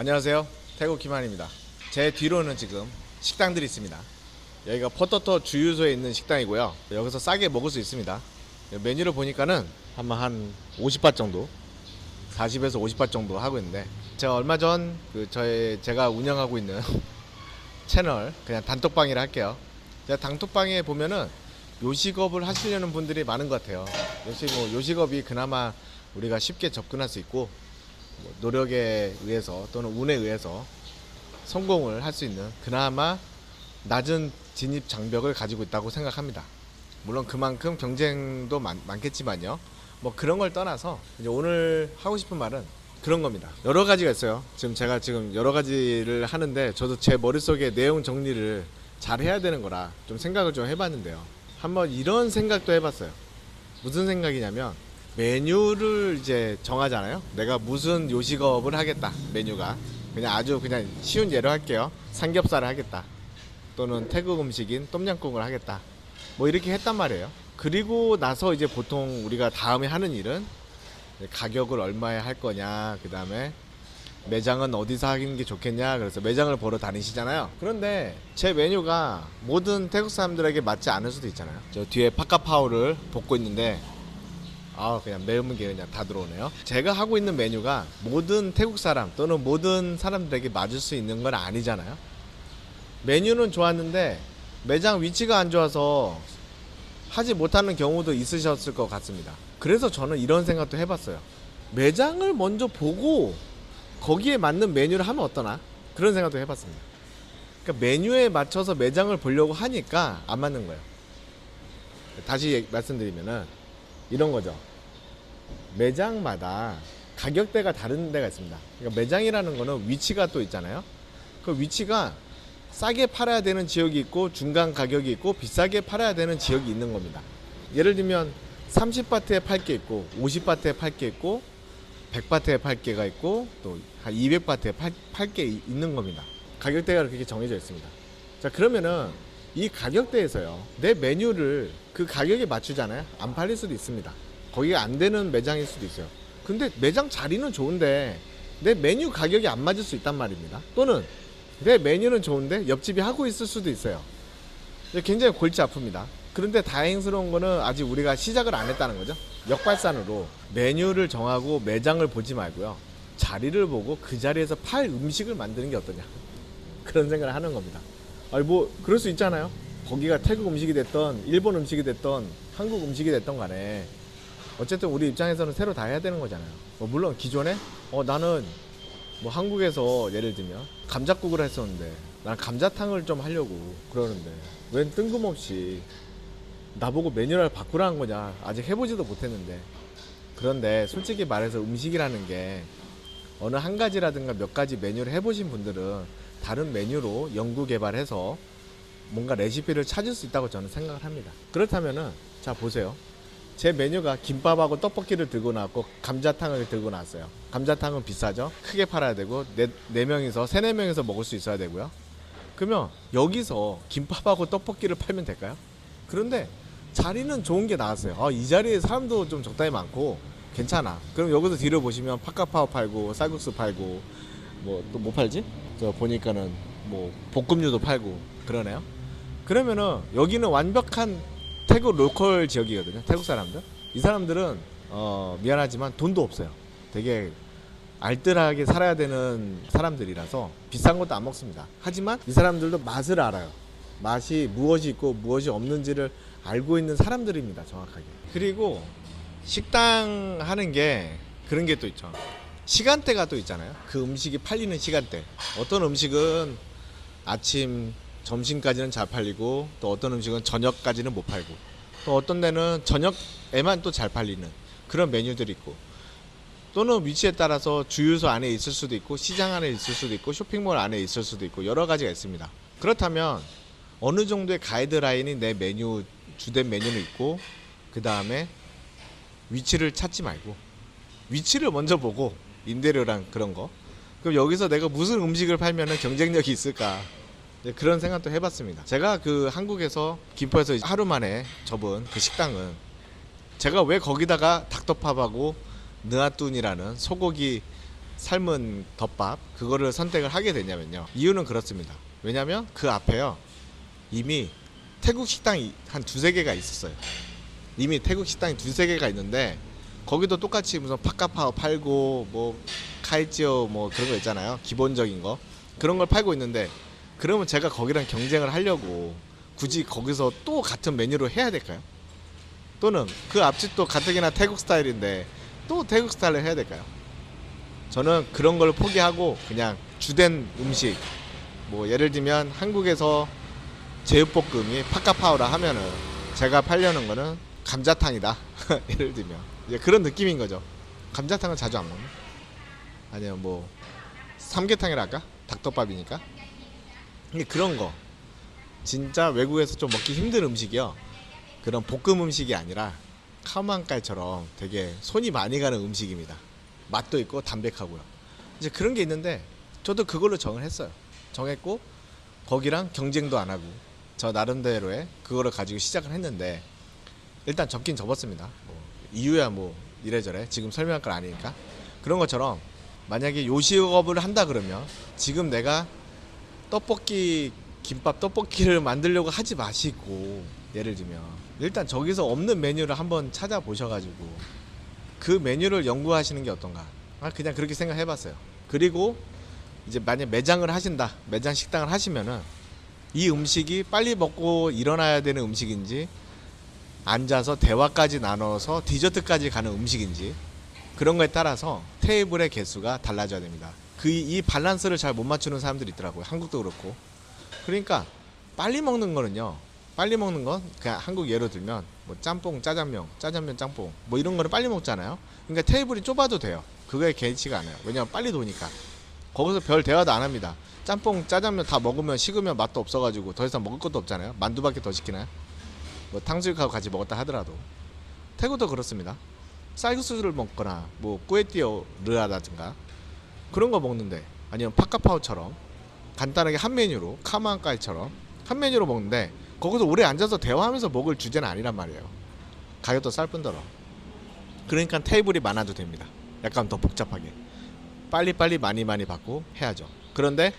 안녕하세요, 태국 김한입니다. 제 뒤로는 지금 식당들이 있습니다. 여기가 포토토 주유소에 있는 식당이고요. 여기서 싸게 먹을 수 있습니다. 메뉴를 보니까는 아마 한 50밭 정도, 40에서 50밭 정도 하고 있는데, 제가 얼마 전 제가 운영하고 있는 채널, 그냥 단톡방이라 할게요. 제가 단톡방에 보면은 요식업을 하시려는 분들이 많은 것 같아요. 역시 요식업이 그나마 우리가 쉽게 접근할 수 있고, 노력에 의해서 또는 운에 의해서 성공을 할 수 있는 그나마 낮은 진입 장벽을 가지고 있다고 생각합니다. 물론 그만큼 경쟁도 많겠지만요. 뭐 그런 걸 떠나서 이제 오늘 하고 싶은 말은 그런 겁니다. 여러 가지가 있어요. 제가 여러 가지를 하는데, 저도 제 머릿속에 내용 정리를 잘 해야 되는 거라 좀 생각을 좀 해봤는데요. 한번 이런 생각도 해봤어요. 무슨 생각이냐면, 메뉴를 이제 정하잖아요. 내가 무슨 요식업을 하겠다. 메뉴가 그냥 쉬운 예로 할게요. 삼겹살을 하겠다, 또는 태국 음식인 똠양꿍을 하겠다, 뭐 이렇게 했단 말이에요. 그리고 나서 이제 보통 우리가 다음에 하는 일은 가격을 얼마에 할 거냐, 그 다음에 매장은 어디서 하는 게 좋겠냐, 그래서 매장을 보러 다니시잖아요. 그런데 제 메뉴가 모든 태국 사람들에게 맞지 않을 수도 있잖아요. 저 뒤에 파카파오를 볶고 있는데, 그냥 매운 게 그냥 다 들어오네요. 제가 하고 있는 메뉴가 모든 태국 사람 또는 모든 사람들에게 맞을 수 있는 건 아니잖아요. 메뉴는 좋았는데 매장 위치가 안 좋아서 하지 못하는 경우도 있으셨을 것 같습니다. 그래서 저는 이런 생각도 해봤어요. 매장을 먼저 보고 거기에 맞는 메뉴를 하면 어떠나, 그런 생각도 해봤습니다. 그러니까 메뉴에 맞춰서 매장을 보려고 하니까 안 맞는 거예요. 다시 말씀드리면은 이런 거죠. 매장마다 가격대가 다른 데가 있습니다. 그러니까 매장이라는 거는 위치가 또 있잖아요. 그 위치가 싸게 팔아야 되는 지역이 있고, 중간 가격이 있고, 비싸게 팔아야 되는 지역이 있는 겁니다. 예를 들면 30바트에 팔 게 있고, 50바트에 팔 게 있고, 100바트에 팔 게가 있고, 또 한 200바트에 팔 게 있는 겁니다. 가격대가 그렇게 정해져 있습니다. 자, 그러면은 이 가격대에서요, 내 메뉴를 그 가격에 맞추잖아요. 안 팔릴 수도 있습니다. 거기가 안 되는 매장일 수도 있어요. 근데 매장 자리는 좋은데 내 메뉴 가격이 안 맞을 수 있단 말입니다. 또는 내 메뉴는 좋은데 옆집이 하고 있을 수도 있어요. 굉장히 골치 아픕니다. 그런데 다행스러운 거는 아직 우리가 시작을 안 했다는 거죠. 역발산으로 메뉴를 정하고 매장을 보지 말고요, 자리를 보고 그 자리에서 팔 음식을 만드는 게 어떠냐, 그런 생각을 하는 겁니다. 그럴 수 있잖아요. 거기가 태국 음식이 됐던 일본 음식이 됐던 한국 음식이 됐던 간에 어쨌든 우리 입장에서는 새로 다 해야 되는 거잖아요. 물론 기존에 나는 한국에서 예를 들면 감자국을 했었는데 난 감자탕을 좀 하려고 그러는데 웬 뜬금없이 나보고 메뉴를 바꾸라는 거냐. 아직 해보지도 못했는데. 그런데 솔직히 말해서 음식이라는 게 어느 한 가지라든가 몇 가지 메뉴를 해보신 분들은 다른 메뉴로 연구 개발해서 뭔가 레시피를 찾을 수 있다고 저는 생각을 합니다. 그렇다면은 자, 보세요. 제 메뉴가 김밥하고 떡볶이를 들고 나왔고 감자탕을 들고 나왔어요. 감자탕은 비싸죠. 크게 팔아야 되고 네 명이서 3-4명이서 먹을 수 있어야 되고요. 그러면 여기서 김밥하고 떡볶이를 팔면 될까요? 그런데 자리는 좋은 게 나왔어요. 이 자리에 사람도 좀 적당히 많고 괜찮아. 그럼 여기서 뒤로 보시면 파카파오 팔고 쌀국수 팔고 또 뭐 팔지? 저 보니까는 볶음류도 팔고 그러네요. 그러면은 여기는 완벽한 태국 로컬 지역이거든요. 태국 사람들. 이 사람들은 미안하지만 돈도 없어요. 되게 알뜰하게 살아야 되는 사람들이라서 비싼 것도 안 먹습니다. 하지만 이 사람들도 맛을 알아요. 맛이 무엇이 있고 무엇이 없는지를 알고 있는 사람들입니다. 정확하게. 그리고 식당 하는 게 그런 게 또 있죠. 시간대가 또 있잖아요. 그 음식이 팔리는 시간대. 어떤 음식은 아침 점심까지는 잘 팔리고, 또 어떤 음식은 저녁까지는 못 팔고, 또 어떤 데는 저녁에만 또 잘 팔리는 그런 메뉴들이 있고, 또는 위치에 따라서 주유소 안에 있을 수도 있고, 시장 안에 있을 수도 있고, 쇼핑몰 안에 있을 수도 있고, 여러 가지가 있습니다. 그렇다면 어느 정도의 가이드라인이 내 메뉴, 주된 메뉴는 있고, 그 다음에 위치를 찾지 말고 위치를 먼저 보고, 인테리어랑 그런 거, 그럼 여기서 내가 무슨 음식을 팔면은 경쟁력이 있을까, 그런 생각도 해봤습니다. 제가 한국에서 김포에서 하루 만에 접은 그 식당은, 제가 왜 거기다가 닥터팝하고 느아뚠이라는 소고기 삶은 덮밥 그거를 선택을 하게 되냐면요. 이유는 그렇습니다. 왜냐면 그 앞에요. 이미 태국 식당이 한 두세 개가 있었어요. 이미 태국 식당이 두세 개가 있는데 거기도 똑같이 무슨 파카파오 팔고 뭐 카이지오 뭐 그런 거 있잖아요. 기본적인 거. 그런 걸 팔고 있는데 그러면 제가 거기랑 경쟁을 하려고 굳이 거기서 또 같은 메뉴로 해야 될까요? 또는 그 앞집도 가뜩이나 태국 스타일인데 또 태국 스타일을 해야 될까요? 저는 그런 걸 포기하고 그냥 주된 음식 뭐 예를 들면 한국에서 제육볶음이 파카파오라 하면은 제가 팔려는 거는 감자탕이다. 예를 들면 이제 그런 느낌인 거죠. 감자탕은 자주 안 먹나? 아니면 뭐 삼계탕이라 할까? 닭덮밥이니까. 근데 그런 거 진짜 외국에서 좀 먹기 힘든 음식이요. 그런 볶음 음식이 아니라 카오만가이처럼 되게 손이 많이 가는 음식입니다. 맛도 있고 담백하고요. 이제 그런 게 있는데 저도 그걸로 정을 했어요. 정했고 거기랑 경쟁도 안 하고 저 나름대로의 그거를 가지고 시작을 했는데 일단 접긴 접었습니다. 뭐 이유야 뭐 이래저래 지금 설명할 건 아니니까. 그런 것처럼 만약에 요식업을 한다 그러면 지금 내가 떡볶이 김밥 떡볶이를 만들려고 하지 마시고 예를 들면 일단 저기서 없는 메뉴를 한번 찾아보셔가지고 그 메뉴를 연구하시는 게 어떤가. 그냥 그렇게 생각해봤어요. 그리고 이제 만약 매장을 하신다, 매장 식당을 하시면은 이 음식이 빨리 먹고 일어나야 되는 음식인지 앉아서 대화까지 나눠서 디저트까지 가는 음식인지 그런 거에 따라서 테이블의 개수가 달라져야 됩니다. 이 밸런스를 잘 못 맞추는 사람들이 있더라고요. 한국도 그렇고. 그러니까 빨리 먹는 거는요. 빨리 먹는 건 그냥 한국 예로 들면 뭐 짬뽕, 짜장면, 짜장면, 짬뽕 뭐 이런 거를 빨리 먹잖아요. 그러니까 테이블이 좁아도 돼요. 그거에 개의치가 않아요. 왜냐면 빨리 도니까. 거기서 별 대화도 안 합니다. 짬뽕, 짜장면 다 먹으면 식으면 맛도 없어가지고 더 이상 먹을 것도 없잖아요. 만두밖에 더 시키나요? 뭐 탕수육하고 같이 먹었다 하더라도. 태국도 그렇습니다. 쌀국수를 먹거나 뭐 꾸에띠오르라든가 그런 거 먹는데 아니면 파카파오처럼 간단하게 한 메뉴로 카마한까이처럼 한 메뉴로 먹는데 거기서 오래 앉아서 대화하면서 먹을 주제는 아니란 말이에요. 가격도 쌀 뿐더러. 그러니까 테이블이 많아도 됩니다. 약간 더 복잡하게 빨리빨리 많이 받고 해야죠. 그런데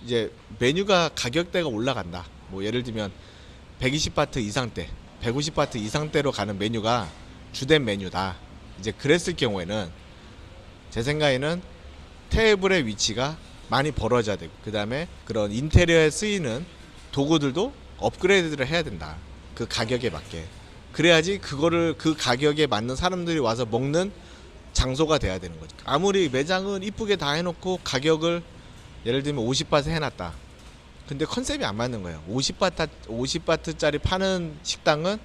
이제 메뉴가 가격대가 올라간다. 뭐 예를 들면 120바트 이상대 150바트 이상대로 가는 메뉴가 주된 메뉴다. 이제 그랬을 경우에는 제 생각에는 테이블의 위치가 많이 벌어져야 되고 그 다음에 그런 인테리어에 쓰이는 도구들도 업그레이드를 해야 된다. 그 가격에 맞게. 그래야지 그거를 그 가격에 맞는 사람들이 와서 먹는 장소가 돼야 되는 거죠. 아무리 매장은 이쁘게 다 해놓고 가격을 예를 들면 50바트 해놨다. 근데 컨셉이 안 맞는 거예요. 50바트짜리 파는 식당은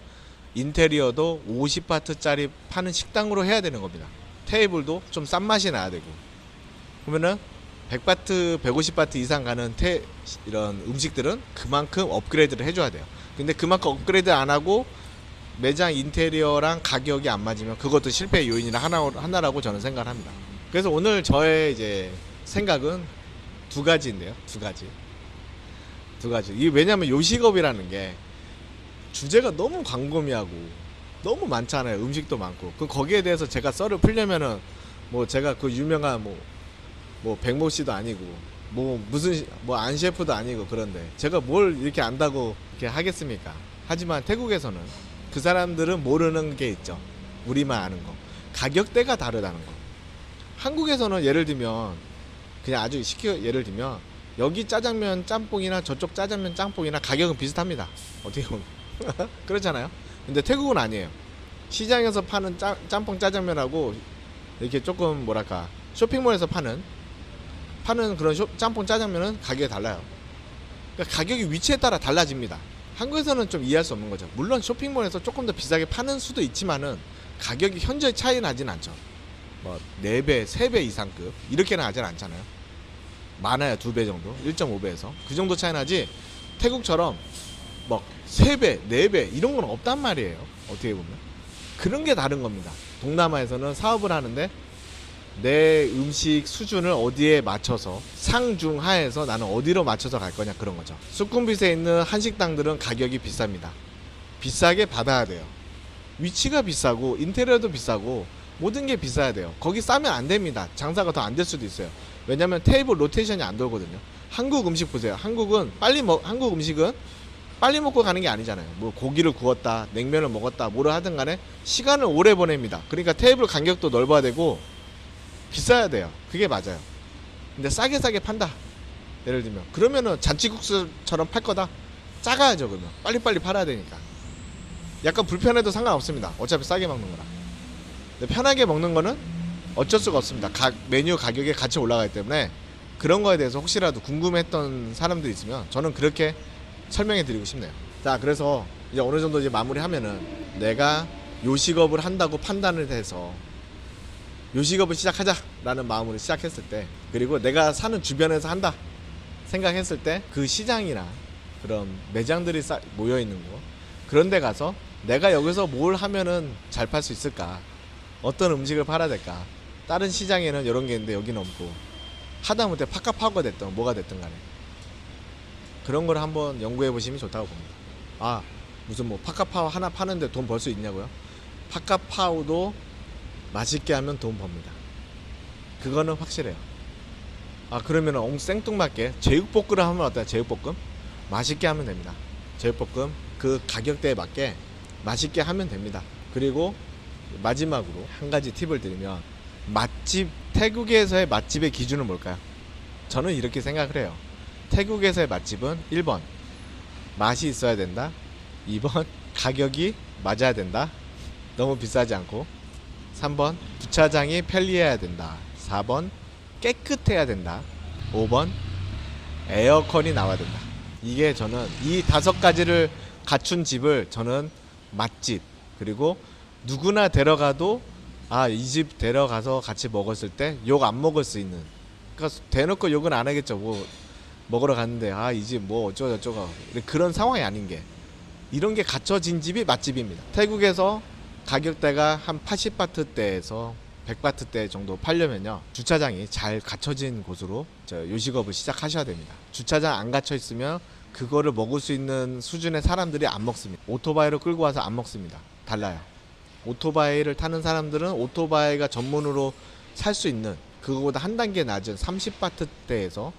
인테리어도 50바트짜리 파는 식당으로 해야 되는 겁니다. 테이블도 좀 싼 맛이 나야 되고. 그러면은 100바트, 150바트 이상 가는 이런 음식들은 그만큼 업그레이드를 해줘야 돼요. 근데 그만큼 업그레이드 안 하고 매장 인테리어랑 가격이 안 맞으면 그것도 실패의 요인이나 하나라고 저는 생각을 합니다. 그래서 오늘 저의 이제 생각은 두 가지인데요. 두 가지. 이게 왜냐면 요식업이라는 게 주제가 너무 광범위하고 너무 많잖아요. 음식도 많고. 거기에 대해서 제가 썰을 풀려면은 뭐 제가 그 유명한 뭐 백모 씨도 아니고 뭐 무슨 뭐 안 셰프도 아니고 그런데 제가 뭘 이렇게 안다고 이렇게 하겠습니까? 하지만 태국에서는 그 사람들은 모르는 게 있죠. 우리만 아는 거. 가격대가 다르다는 거. 한국에서는 예를 들면 그냥 아주 쉽게 예를 들면 여기 짜장면 짬뽕이나 저쪽 짜장면 짬뽕이나 가격은 비슷합니다. 어떻게 보면 그렇잖아요. 근데 태국은 아니에요. 시장에서 파는 짬뽕 짜장면하고 이렇게 조금 뭐랄까 쇼핑몰에서 파는 그런 짬뽕 짜장면은 가격이 달라요. 그러니까 가격이 위치에 따라 달라집니다. 한국에서는 좀 이해할 수 없는 거죠. 물론 쇼핑몰에서 조금 더 비싸게 파는 수도 있지만은 가격이 현저히 차이 나진 않죠. 뭐 4배, 3배 이상급 이렇게는 하진 않잖아요. 많아요. 2배 정도, 1.5배에서 그 정도 차이 나지. 태국처럼 막 3배, 4배 이런 건 없단 말이에요. 어떻게 보면 그런 게 다른 겁니다. 동남아에서는 사업을 하는데 내 음식 수준을 어디에 맞춰서 상중하에서 나는 어디로 맞춰서 갈 거냐 그런 거죠. 수쿰빗에 있는 한식당들은 가격이 비쌉니다. 비싸게 받아야 돼요. 위치가 비싸고 인테리어도 비싸고 모든 게 비싸야 돼요. 거기 싸면 안 됩니다. 장사가 더 안 될 수도 있어요. 왜냐면 테이블 로테이션이 안 돌거든요. 한국 음식 보세요. 한국 음식은 빨리 먹고 가는 게 아니잖아요. 뭐 고기를 구웠다, 냉면을 먹었다, 뭐를 하든 간에 시간을 오래 보냅니다. 그러니까 테이블 간격도 넓어야 되고 비싸야 돼요. 그게 맞아요. 근데 싸게 판다. 예를 들면 그러면은 잔치국수처럼 팔 거다. 작아야죠. 그러면 빨리빨리 팔아야 되니까. 약간 불편해도 상관없습니다. 어차피 싸게 먹는 거라. 근데 편하게 먹는 거는 어쩔 수가 없습니다. 메뉴 가격이 같이 올라가기 때문에 그런 거에 대해서 혹시라도 궁금했던 사람들이 있으면 저는 그렇게 설명해 드리고 싶네요. 자, 그래서 이제 어느 정도 이제 마무리하면은 내가 요식업을 한다고 판단을 해서 요식업을 시작하자라는 마음으로 시작했을 때, 그리고 내가 사는 주변에서 한다 생각했을 때 그 시장이나 그런 매장들이 모여 있는 곳, 그런 데 가서 내가 여기서 뭘 하면은 잘 팔 수 있을까, 어떤 음식을 팔아야 될까, 다른 시장에는 이런 게 있는데 여기는 없고, 하다못해 팝카파오가 됐든 뭐가 됐든 간에 그런 걸 한번 연구해 보시면 좋다고 봅니다. 아, 무슨 뭐 팝카파오 하나 파는데 돈 벌 수 있냐고요? 팝카파오도 맛있게 하면 돈 법니다. 그거는 확실해요. 아, 그러면은 생뚱맞게 제육볶음을 하면 어때요? 제육볶음 맛있게 하면 됩니다. 제육볶음 그 가격대에 맞게 맛있게 하면 됩니다. 그리고 마지막으로 한 가지 팁을 드리면, 태국에서의 맛집의 기준은 뭘까요? 저는 이렇게 생각을 해요. 태국에서의 맛집은 1번 맛이 있어야 된다, 2번 가격이 맞아야 된다, 너무 비싸지 않고, 3번 주차장이 편리해야 된다, 4번 깨끗해야 된다, 5번 에어컨이 나와야 된다. 이게 저는 이 5가지를 갖춘 집을 저는 맛집, 그리고 누구나 데려가도 이 집 데려가서 같이 먹었을 때 욕 안 먹을 수 있는, 그러니까 대놓고 욕은 안 하겠죠. 뭐 먹으러 갔는데 이 집 뭐 어쩌고저쩌고 그런 상황이 아닌 게, 이런 게 갖춰진 집이 맛집입니다. 태국에서 가격대가 한 80바트대에서 100바트대 정도 팔려면요, 주차장이 잘 갖춰진 곳으로 요식업을 시작하셔야 됩니다. 주차장 안 갖춰 있으면 그거를 먹을 수 있는 수준의 사람들이 안 먹습니다. 오토바이를 끌고 와서 안 먹습니다. 달라요. 오토바이를 타는 사람들은 오토바이가 전문으로 살 수 있는 그거보다 한 단계 낮은 30바트대에서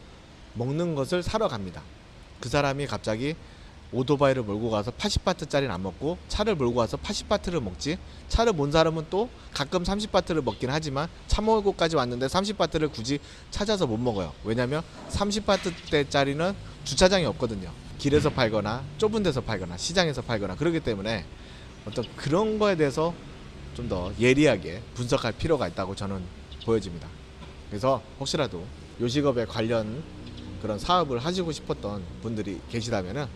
먹는 것을 사러 갑니다. 그 사람이 갑자기 오토바이를 몰고 가서 80바트짜리는 안 먹고 차를 몰고 와서 80바트를 먹지, 차를 몬 사람은 또 가끔 30바트를 먹긴 하지만 차 몰고까지 왔는데 30바트를 굳이 찾아서 못 먹어요. 왜냐면 30바트대짜리는 주차장이 없거든요. 길에서 팔거나 좁은 데서 팔거나 시장에서 팔거나 그렇기 때문에 어떤 그런 거에 대해서 좀 더 예리하게 분석할 필요가 있다고 저는 보여집니다. 그래서 혹시라도 요식업에 관련 그런 사업을 하시고 싶었던 분들이 계시다면은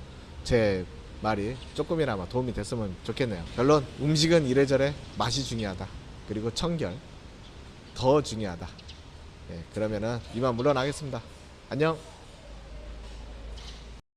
제 말이 조금이나마 도움이 됐으면 좋겠네요. 결론, 음식은 이래저래 맛이 중요하다, 그리고 청결 더 중요하다. 그러면은 이만 물러나겠습니다. 안녕.